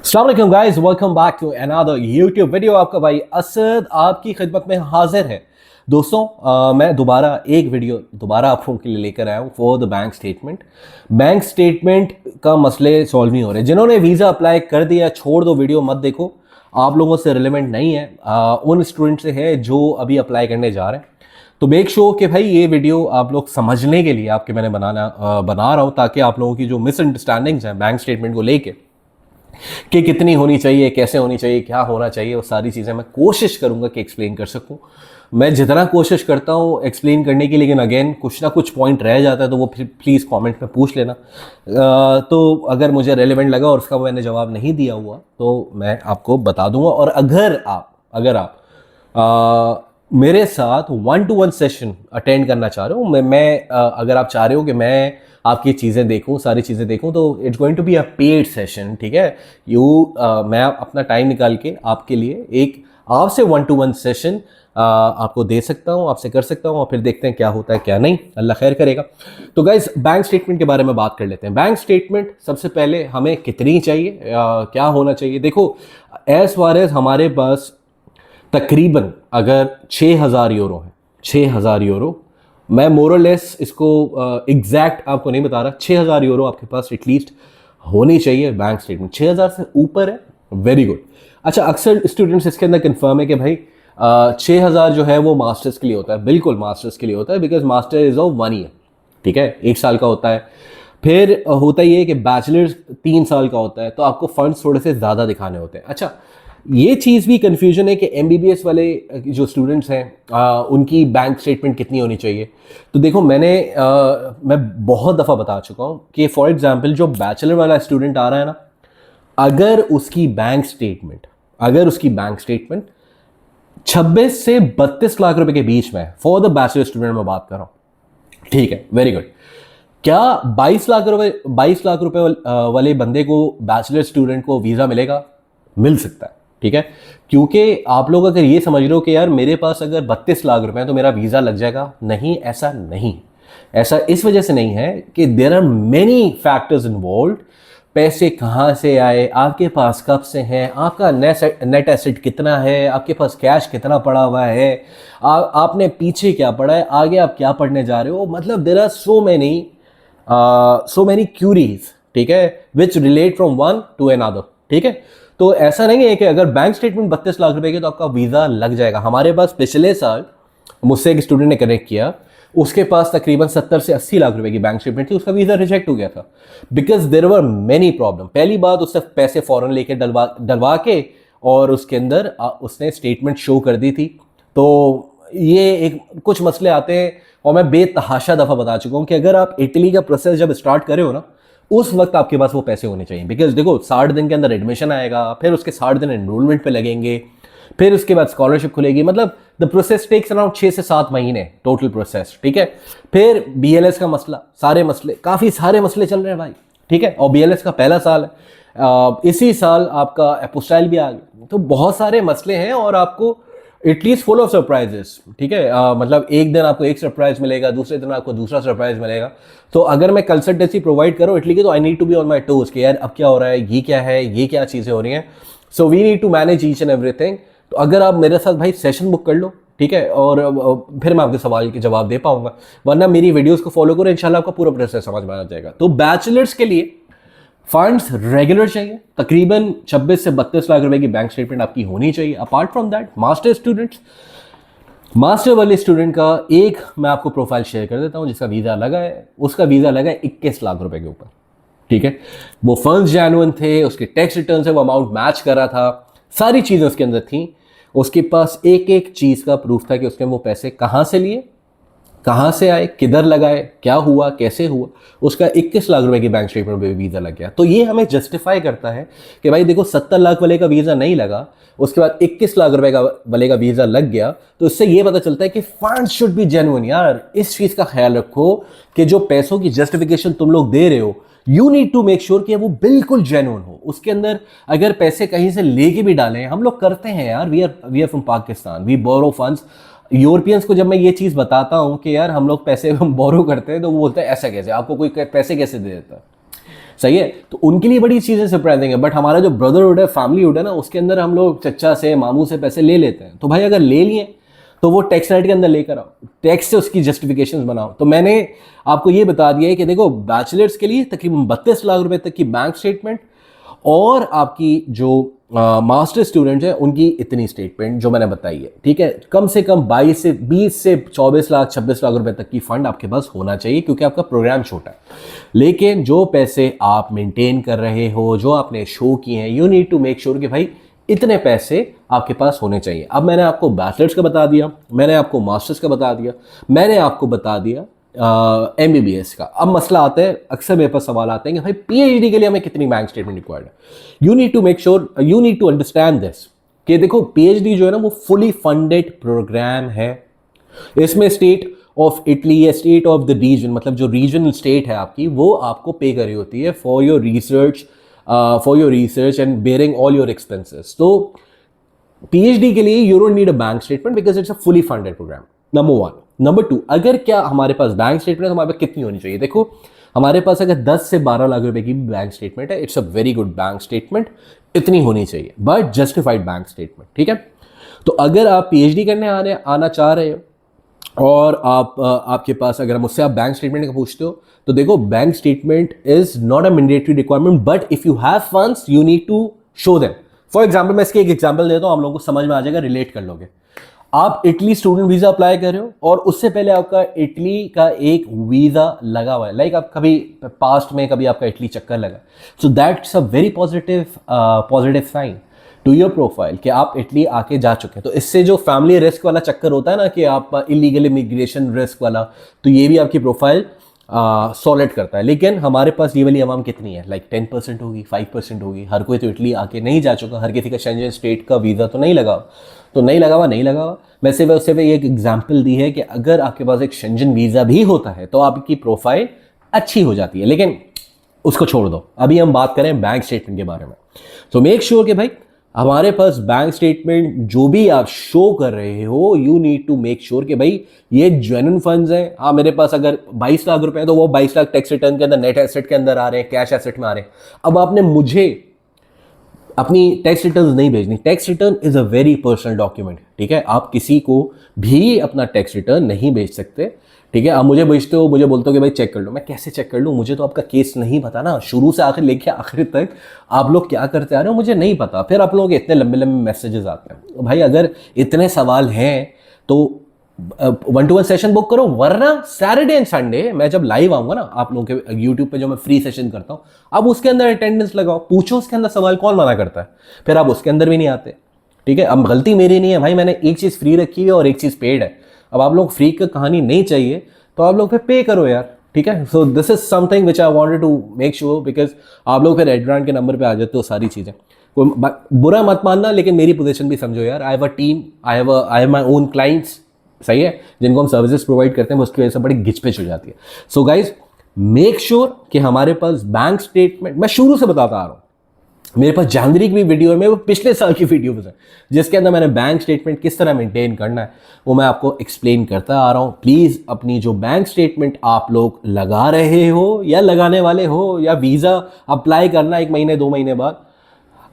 अस्सलाम वालेकुम guys, welcome back to another YouTube video. आपका भाई असद आपकी खिदमत में हाजिर है। दोस्तों मैं दोबारा एक वीडियो दोबारा आप लोगों के लिए लेकर आया हूँ for the bank statement. Bank statement का मसले सॉल्व नहीं हो रहे। जिन्होंने वीज़ा अप्लाई कर दिया छोड़ दो, वीडियो मत देखो, आप लोगों से रिलेवेंट नहीं है। उन स्टूडेंट से है जो अभी अप्लाई करने जा रहे हैं। तो मेक श्योर कि भाई ये वीडियो आप लोग समझने के लिए आपके मैंने बना रहा हूँ, ताकि आप लोगों की जो मिसअंडरस्टैंडिंग्स हैं बैंक स्टेटमेंट को लेके कि कितनी होनी चाहिए, कैसे होनी चाहिए, क्या होना चाहिए, वो सारी चीज़ें मैं कोशिश करूंगा कि एक्सप्लेन कर सकूं। मैं जितना कोशिश करता हूं एक्सप्लेन करने की, लेकिन अगेन कुछ ना कुछ पॉइंट रह जाता है, तो वो फिर प्लीज़ कमेंट में पूछ लेना। तो अगर मुझे रेलेवेंट लगा और उसका मैंने जवाब नहीं दिया हुआ तो मैं आपको बता दूंगा। और अगर आप मेरे साथ 1-to-1 सेशन अटेंड करना चाह रहे हो, अगर आप चाह रहे हो कि मैं आपकी चीज़ें देखूं, सारी चीज़ें देखूं, तो it's going to be a paid session. ठीक है, मैं अपना टाइम निकाल के आपके लिए एक आपसे 1-to-1 सेशन आपको दे सकता हूं, आपसे कर सकता हूं, और फिर देखते हैं क्या होता है क्या नहीं, अल्लाह खैर करेगा। तो गाइज बैंक स्टेटमेंट के बारे में बात कर लेते हैं। बैंक स्टेटमेंट सबसे पहले हमें कितनी चाहिए, क्या होना चाहिए। देखो, एज फार एज हमारे पास तकरीबन अगर 6,000 यूरो है, 6,000 यूरो, मैं मोरलेस इसको एग्जैक्ट आपको नहीं बता रहा, 6,000 यूरो आपके पास एटलीस्ट होनी चाहिए बैंक स्टेटमेंट। 6,000 से ऊपर है, वेरी गुड। अच्छा, अक्सर स्टूडेंट्स इसके अंदर कंफर्म है कि भाई 6,000 जो है वो मास्टर्स के लिए होता है। बिल्कुल मास्टर्स के लिए होता है, because master is of 1 year. ठीक है, 1 साल का होता है। फिर होता ये है कि बैचलर्स 3 साल का होता है, तो आपको फंड्स थोड़े से ज़्यादा दिखाने होते हैं। अच्छा, ये चीज़ भी कन्फ्यूजन है कि एमबीबीएस वाले जो स्टूडेंट्स हैं उनकी बैंक स्टेटमेंट कितनी होनी चाहिए। तो देखो, मैं बहुत दफ़ा बता चुका हूँ कि फॉर एग्जांपल जो बैचलर वाला स्टूडेंट आ रहा है ना, अगर उसकी बैंक स्टेटमेंट 26 से 32 लाख रुपए के बीच में, फॉर द बैचलर स्टूडेंट मैं बात कर रहा हूँ, ठीक है, वेरी गुड। क्या 22 लाख रुपए वाले बंदे को, बैचलर स्टूडेंट को वीज़ा मिलेगा? मिल सकता है। ठीक है, क्योंकि आप लोग अगर ये समझ रहे हो कि यार मेरे पास अगर 32 लाख रुपए हैं तो मेरा वीज़ा लग जाएगा, नहीं, ऐसा नहीं। ऐसा इस वजह से नहीं है कि there are many factors involve. पैसे कहाँ से आए, आपके पास कब से हैं, आपका नेट एसेट कितना है, आपके पास कैश कितना पड़ा हुआ है, आपने पीछे क्या पढ़ा है, आगे आप क्या पढ़ने जा रहे हो। मतलब there are so many queries, ठीक है, which relate from one to another. ठीक है, तो ऐसा नहीं है कि अगर बैंक स्टेटमेंट 32 लाख रुपए की तो आपका वीज़ा लग जाएगा। हमारे पास पिछले साल मुझसे एक स्टूडेंट ने कनेक्ट किया, उसके पास तकरीबन 70 से 80 लाख रुपए की बैंक स्टेटमेंट थी, उसका वीज़ा रिजेक्ट हो गया था because there were many problem. पहली बात, उससे पैसे फॉरन लेके डलवा के और उसके अंदर उसने स्टेटमेंट शो कर दी थी। तो ये एक कुछ मसले आते हैं, और मैं बेतहाशा दफ़ा बता चुका हूँ कि अगर आप इटली का प्रोसेस जब स्टार्ट करे हो ना, उस वक्त आपके पास वो पैसे होने चाहिए। बिकॉज देखो, 60 दिन के अंदर एडमिशन आएगा, फिर उसके 60 दिन एनरोलमेंट पे लगेंगे, फिर उसके बाद स्कॉलरशिप खुलेगी। मतलब द प्रोसेस टेक्स अराउंड 6 से 7 महीने टोटल प्रोसेस। ठीक है, फिर बीएलएस का मसला, सारे मसले, काफ़ी सारे मसले चल रहे हैं भाई। ठीक है, और बीएलएस का पहला साल है, इसी साल आपका एपोस्टाइल भी आ गया, तो बहुत सारे मसले हैं और आपको एटलीस्ट फुल ऑफ सरप्राइजेस। ठीक है, मतलब एक दिन आपको एक सरप्राइज मिलेगा, दूसरे दिन आपको दूसरा सरप्राइज मिलेगा। तो अगर मैं कंसल्टेंसी प्रोवाइड करूँ इटली की, तो I need to be on my toes कि यार अब क्या हो रहा है, ये क्या है, ये क्या चीज़ें हो रही हैं। So we need to manage each and everything. तो अगर आप मेरे साथ भाई सेशन बुक कर लो, ठीक है, और फिर मैं आपके सवाल के जवाब दे पाऊंगा, वरना मेरी वीडियोस को फॉलो करो, इंशाल्लाह आपका पूरा प्रोसेस समझ में आ जाएगा। तो बैचलर्स के लिए फंड्स रेगुलर चाहिए, तकरीबन 26 से 32 लाख रुपए की बैंक स्टेटमेंट आपकी होनी चाहिए। अपार्ट फ्रॉम दैट, मास्टर वाले स्टूडेंट का एक मैं आपको प्रोफाइल शेयर कर देता हूं जिसका वीज़ा लगा है। उसका वीज़ा लगा है 21 लाख रुपए के ऊपर। ठीक है, वो फंड्स जेन्युइन थे, उसके टैक्स रिटर्न से वो अमाउंट मैच कर रहा था, सारी चीज़ें उसके अंदर थी। उसके पास एक एक चीज़ का प्रूफ था कि उसने वो पैसे कहाँ से लिए, कहाँ से आए, किधर लगाए, क्या हुआ, कैसे हुआ। उसका 21 लाख रुपए की बैंक स्टेटमेंट पे वीज़ा लग गया। तो ये हमें जस्टिफाई करता है कि भाई देखो, 70 लाख वाले का वीज़ा नहीं लगा, उसके बाद 21 लाख रुपए का वाले का वीज़ा लग गया, तो इससे ये पता चलता है कि फंड्स शुड बी जेन्युइन। यार इस चीज़ का ख्याल रखो कि जो पैसों की जस्टिफिकेशन तुम लोग दे रहे हो, you need to make sure कि वो बिल्कुल जेन्युइन हो। उसके अंदर अगर पैसे कहीं से लेके भी डालें, हम लोग करते हैं यार, we are from Pakistan, we borrow funds. Europeans को जब मैं ये चीज़ बताता हूँ कि यार हम लोग पैसे बोरो करते हैं, तो वो बोलते हैं ऐसा कैसे, आपको कोई पैसे कैसे दे देता है। सही है। तो उनके लिए बड़ी चीज़ें सरप्राइजिंग है, बट हमारा जो ब्रदरहुड है, फैमिलीहुड है ना, उसके अंदर हम लोग चच्चा से मामू से पैसे ले लेते हैं। तो भाई अगर ले लिए तो वो टैक्स राइट के अंदर लेकर आओ, टैक्स से उसकी जस्टिफिकेशंस बनाओ। तो मैंने आपको ये बता दिया है कि देखो बैचलर्स के लिए तकरीबन 32 लाख रुपए तक की बैंक स्टेटमेंट, और आपकी जो मास्टर स्टूडेंट है उनकी इतनी स्टेटमेंट जो मैंने बताई है, ठीक है। कम से कम 22 से 20 से 24 लाख 26 लाख रुपए तक की फंड आपके पास होना चाहिए, क्योंकि आपका प्रोग्राम छोटा है। लेकिन जो पैसे आप मेंटेन कर रहे हो, जो आपने शो किए हैं, you need to make sure कि भाई इतने पैसे आपके पास होने चाहिए। अब मैंने आपको बैचलर्स का बता दिया, मैंने आपको मास्टर्स का बता दिया, मैंने आपको बता दिया MBBS का। अब मसला आता है, अक्सर मेरे पास सवाल आते हैं कि भाई PhD के लिए हमें कितनी बैंक स्टेटमेंट रिक्वायर्ड है। You need to make sure, you need to understand this कि देखो PhD जो है ना वो फुली फंडेड प्रोग्राम है। इसमें स्टेट ऑफ इटली या स्टेट ऑफ द रीजन, मतलब जो रीजनल स्टेट है आपकी, वो आपको पे करी होती है for your research and bearing all your expenses. तो PhD के लिए you don't need a bank statement because it's a fully funded program, number 1। Number 2, अगर क्या हमारे पास बैंक स्टेटमेंट है तो हमारे पास कितनी होनी चाहिए? देखो हमारे पास अगर 10 से 12 लाख रुपए की बैंक स्टेटमेंट है, it's a very good bank statement, इतनी होनी चाहिए, बट जस्टिफाइड बैंक स्टेटमेंट, ठीक है। तो अगर आप PhD करने आना चाह रहे हो और आपके पास, अगर मुझसे आप बैंक स्टेटमेंट का पूछते हो, तो देखो bank statement is not a mandatory requirement, but if you have funds you need to show them. For example मैं इसके एक एग्जाम्पल देता हूँ, आप लोगों को समझ में आ जाएगा, रिलेट कर लोगे। आप इटली स्टूडेंट वीजा अप्लाई कर रहे हो और उससे पहले आपका इटली का एक वीजा लगा हुआ है, लाइक आप कभी पास्ट में कभी आपका इटली चक्कर लगा, so that's a very positive sign to your profile कि आप इटली आके जा चुके हैं। तो इससे जो फैमिली रिस्क वाला चक्कर होता है ना कि आप इलीगल इमिग्रेशन रिस्क वाला, तो ये भी आपकी प्रोफाइल सॉलिड करता है। लेकिन हमारे पास ये वाली अवाम कितनी है, लाइक 10% होगी, 5% होगी। हर कोई तो इटली आके नहीं जा चुका, हर किसी का शेंजन स्टेट का वीज़ा तो नहीं लगा, तो नहीं लगा हुआ। वैसे उससे भी एक एग्जाम्पल दी है कि अगर आपके पास एक शेंजन वीज़ा भी होता है तो आपकी प्रोफाइल अच्छी हो जाती है। लेकिन उसको छोड़ दो, अभी हम बात करें बैंक स्टेटमेंट के बारे में। तो मेक श्योर कि भाई हमारे पास बैंक स्टेटमेंट जो भी आप शो कर रहे हो, you need to make sure कि भाई ये जेन्युइन फंड्स हैं। हाँ, मेरे पास अगर 22 लाख रुपए हैं तो वो 22 लाख टैक्स रिटर्न के अंदर नेट एसेट के अंदर आ रहे हैं, कैश एसेट में आ रहे हैं। अब आपने मुझे अपनी टैक्स रिटर्न नहीं भेजनी। Tax return is a very personal document, ठीक है। आप किसी को भी अपना टैक्स रिटर्न नहीं भेज सकते, ठीक है। आप मुझे भेजते हो, मुझे बोलते हो कि भाई चेक कर लो, मैं कैसे चेक कर लूँ? मुझे तो आपका केस नहीं पता ना, शुरू से आखिर लेके आखिर तक आप लोग क्या करते आ रहे हो मुझे नहीं पता। फिर आप लोगों के इतने लंबे लंबे मैसेजेस आते हैं। भाई अगर इतने सवाल हैं तो 1-to-1 सेशन बुक करो, वरना सैटरडे एंड संडे मैं जब लाइव आऊंगा ना आप लोगों के यूट्यूब पे, जो मैं फ्री सेशन करता हूँ, अब उसके अंदर अटेंडेंस लगाओ, पूछो उसके अंदर सवाल, कौन मना करता है? फिर आप उसके अंदर भी नहीं आते, ठीक है। अब गलती मेरी नहीं है भाई, मैंने एक चीज़ फ्री रखी है और एक चीज़ पेड है। अब आप लोग फ्री की कहानी नहीं चाहिए तो आप लोग फिर पे करो यार, ठीक है। So this is something which I wanted to make sure, because आप लोग फिर एडवांस के नंबर पे आ जाते हो सारी चीज़ें। कोई बुरा मत मानना, लेकिन मेरी पोजीशन भी समझो यार। I have a team, I have my own clients, सही है, जिनको हम सर्विसेज प्रोवाइड करते हैं, उसकी वजह से बड़ी घिचपिच हो जाती है। सो गाइज मेक श्योर कि हमारे पास बैंक स्टेटमेंट, मैं शुरू से बताता आ रहा हूँ, मेरे पास जनवरी की भी वीडियो है, मेरे पिछले साल की वीडियो है जिसके अंदर मैंने बैंक स्टेटमेंट किस तरह मेंटेन करना है वो मैं आपको एक्सप्लेन करता आ रहा हूँ। प्लीज़ अपनी जो बैंक स्टेटमेंट आप लोग लगा रहे हो या लगाने वाले हो, या वीज़ा अप्लाई करना 1 महीने 2 महीने बाद,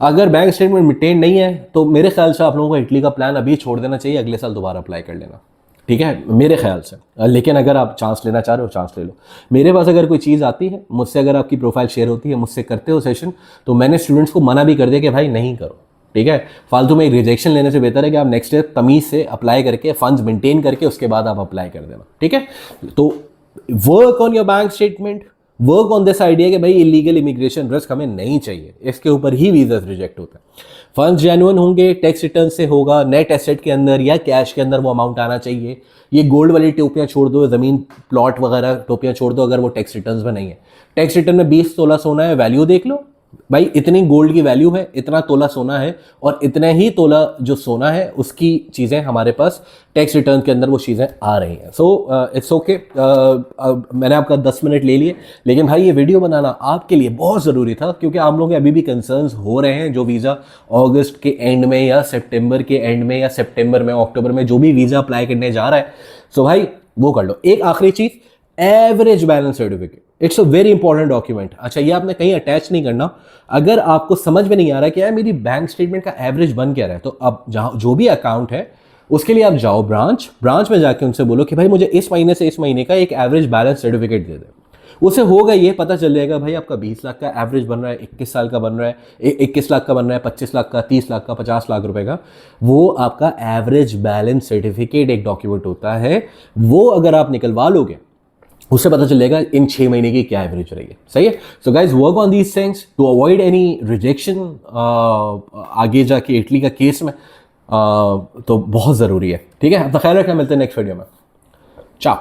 अगर बैंक स्टेटमेंट मेंटेन नहीं है तो मेरे ख्याल से आप लोगों को इटली का प्लान अभी छोड़ देना चाहिए, अगले साल दोबारा अप्लाई कर लेना, ठीक है, मेरे ख्याल से। लेकिन अगर आप चांस लेना चाह रहे हो, चांस ले लो। मेरे पास अगर कोई चीज़ आती है मुझसे, अगर आपकी प्रोफाइल शेयर होती है, मुझसे करते हो सेशन, तो मैंने स्टूडेंट्स को मना भी कर दिया कि भाई नहीं करो, ठीक है। फालतू में रिजेक्शन लेने से बेहतर है कि आप नेक्स्ट ईयर तमीज़ से अप्लाई करके, फंड्स मेंटेन करके, उसके बाद आप अप्लाई कर देना, ठीक है। तो work on your bank statement, work on this idea कि भाई इलीगल इमिग्रेशन रिस्क हमें नहीं चाहिए, इसके ऊपर ही वीज़ा रिजेक्ट होता है। फंड्स जेन्युइन होंगे, टैक्स रिटर्न से होगा, नेट एसेट के अंदर या कैश के अंदर वो अमाउंट आना चाहिए। ये गोल्ड वाली टोपियाँ छोड़ दो, ज़मीन प्लॉट वगैरह टोपियाँ छोड़ दो, अगर वो टैक्स रिटर्न में नहीं है। टैक्स रिटर्न में 20 तोला सोना है, वैल्यू देख लो भाई, इतनी गोल्ड की वैल्यू है, इतना तोला सोना है, और इतना ही तोला जो सोना है उसकी चीज़ें हमारे पास टैक्स रिटर्न के अंदर वो चीज़ें आ रही हैं। So it's okay. मैंने आपका 10 मिनट ले लिए, लेकिन भाई ये वीडियो बनाना आपके लिए बहुत ज़रूरी था, क्योंकि आप लोगों के अभी भी कंसर्न्स हो रहे हैं। जो वीज़ा अगस्त के एंड में या सितंबर के एंड में या सितंबर में अक्टूबर में जो भी वीज़ा अप्लाई करने जा रहा है, सो भाई वो कर लो। एक आखिरी चीज़, average balance certificate, it's a very important document. अच्छा, ये आपने कहीं अटैच नहीं करना। अगर आपको समझ में नहीं आ रहा है कि यार मेरी बैंक स्टेटमेंट का एवरेज बन क्या रहा है, तो अब जहाँ जो भी अकाउंट है उसके लिए आप जाओ ब्रांच में जाके उनसे बोलो कि भाई मुझे इस महीने से इस महीने का एक एवरेज बैलेंस सर्टिफिकेट दे दे। उसे होगा ये पता चल जाएगा भाई आपका 20 लाख का एवरेज बन रहा है, 21 साल का बन रहा है, 21 लाख का बन रहा है, 25 लाख का, 30 लाख का, 50 लाख रुपए का। वो आपका एवरेज बैलेंस सर्टिफिकेट एक डॉक्यूमेंट होता है। वो अगर आप निकलवा लोगे उससे पता चलेगा इन 6 महीने की क्या एवरेज रही है। सही है। So guys work on these things to avoid any rejection आगे जाके इटली का केस में। तो बहुत ज़रूरी है। ठीक है, अपना ख्याल रखना, मिलते हैं नेक्स्ट वीडियो में। चाओ।